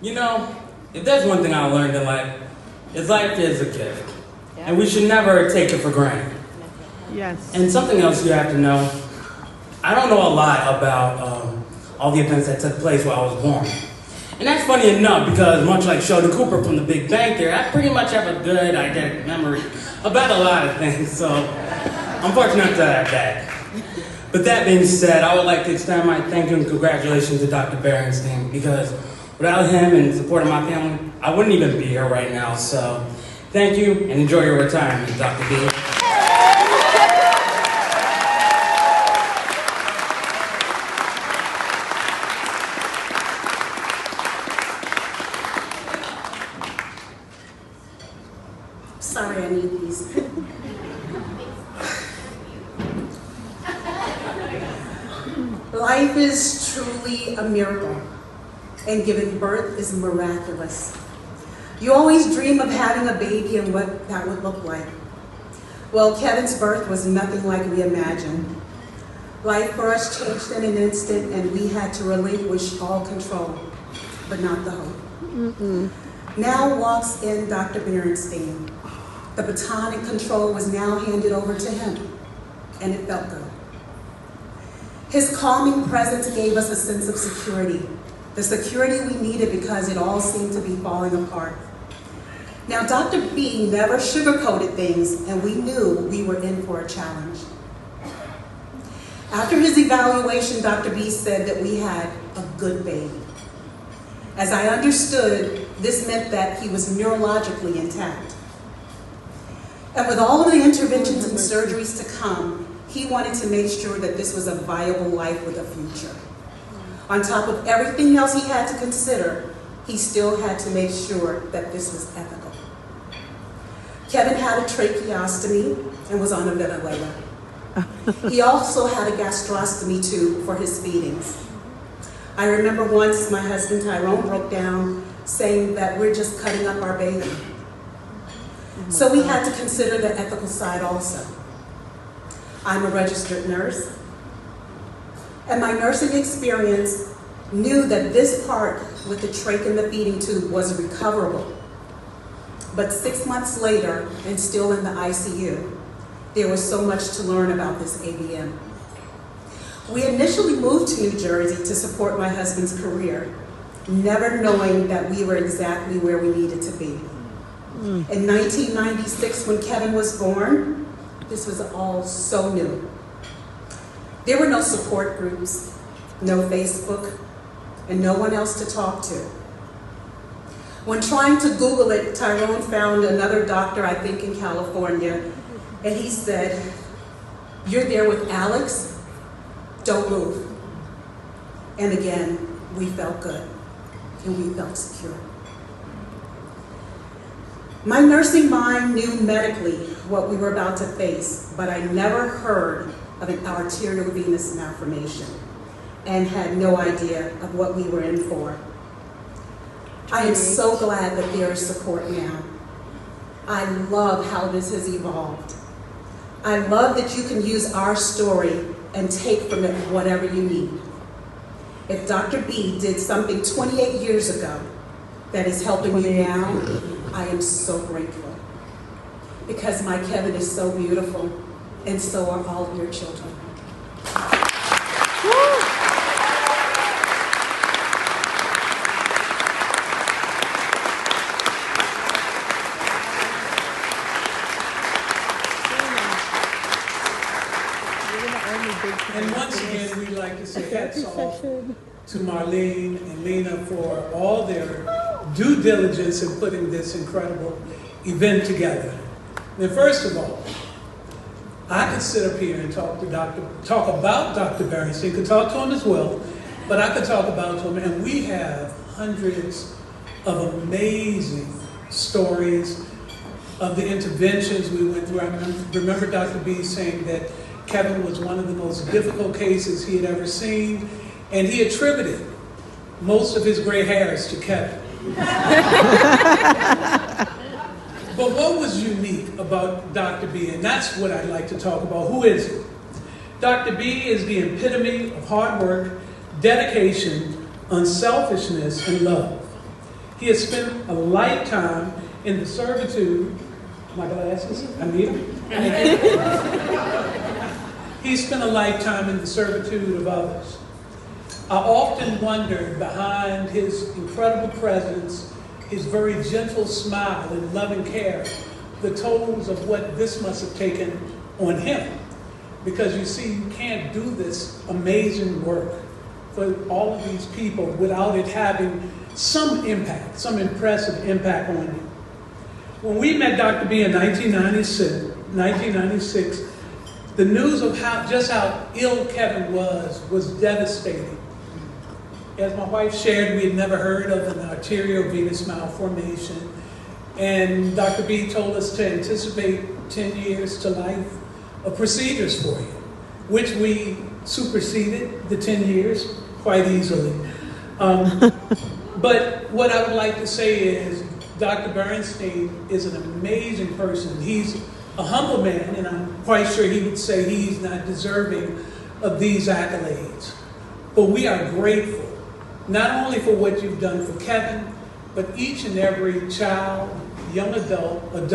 You know, if there's one thing I learned in life is a gift. And we should never take it for granted. Yes. And something else you have to know, I don't know a lot about all the events that took place while I was born. And that's funny enough because much like Sheldon Cooper from the Big Bang Theory, I pretty much have a good eidetic memory about a lot of things, so I'm fortunate to have that. But that being said, I would like to extend my thank you and congratulations to Dr. Berenstein because without him and the support of my family, I wouldn't even be here right now. So thank you and enjoy your retirement, Dr. B. Sorry, I need these. Life is truly a miracle, and giving birth is miraculous. You always dream of having a baby and what that would look like. Well, Kevin's birth was nothing like we imagined. Life for us changed in an instant, and we had to relinquish all control, but not the hope. Now walks in Dr. Berenstein. The baton and control was now handed over to him, and it felt good. His calming presence gave us a sense of security, the security we needed because it all seemed to be falling apart. Now, Dr. B never sugarcoated things, and we knew we were in for a challenge. After his evaluation, Dr. B said that we had a good baby. As I understood, this meant that he was neurologically intact. And with all of the interventions and surgeries to come, he wanted to make sure that this was a viable life with a future. On top of everything else he had to consider, he still had to make sure that this was ethical. Kevin had a tracheostomy and was on a ventilator. He also had a gastrostomy tube for his feedings. I remember once my husband Tyrone broke down saying that we're just cutting up our baby. So we had to consider the ethical side also. I'm a registered nurse, and my nursing experience knew that this part with the trach and the feeding tube was recoverable. But 6 months later, and still in the ICU, there was so much to learn about this ABM. We initially moved to New Jersey to support my husband's career, never knowing that we were exactly where we needed to be. In 1996, when Kevin was born, this was all so new. There were no support groups, no Facebook, and no one else to talk to. When trying to Google it, Tyrone found another doctor, I think in California, and he said, "You're there with Alex? Don't move." And again, we felt good, and we felt secure. My nursing mind knew medically what we were about to face, but I never heard of an arterial venous malformation and had no idea of what we were in for. I am so glad that there is support now. I love how this has evolved. I love that you can use our story and take from it whatever you need. If Dr. B did something 28 years ago that is helping you now, I am so grateful. Because my Kevin is so beautiful, and so are all of your children. And once again, we'd like to say hats off to Marlene and Lena for all their due diligence in putting this incredible event together. Now, first of all, I could sit up here and talk about Dr. Berenstein, could talk to him as well, but I could talk about him, and we have hundreds of amazing stories of the interventions we went through. I remember Dr. B saying that Kevin was one of the most difficult cases he had ever seen, and he attributed most of his gray hairs to Kevin. But what was unique about Dr. B, and that's what I'd like to talk about. Who is he? Dr. B is the epitome of hard work, dedication, unselfishness, and love. He has spent a lifetime in the servitude, my glasses, I need them. He spent a lifetime in the servitude of others. I often wondered behind his incredible presence, his very gentle smile and loving care, the tolls of what this must have taken on him. Because you see, you can't do this amazing work for all of these people without it having some impact, some impressive impact on you. When we met Dr. B in 1996, the news of just how ill Kevin was devastating. As my wife shared, we had never heard of an arterial venous malformation. And Dr. B told us to anticipate 10 years to life of procedures for you, which we superseded the 10 years quite easily. But what I would like to say is Dr. Berenstein is an amazing person. He's a humble man, and I'm quite sure he would say he's not deserving of these accolades. But we are grateful, not only for what you've done for Kevin, but each and every child, young adult, and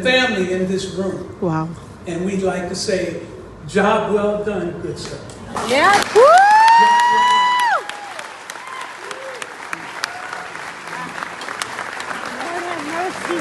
family in this room. Wow. And we'd like to say, job well done, good sir. Yeah. Woo! Lord have mercy.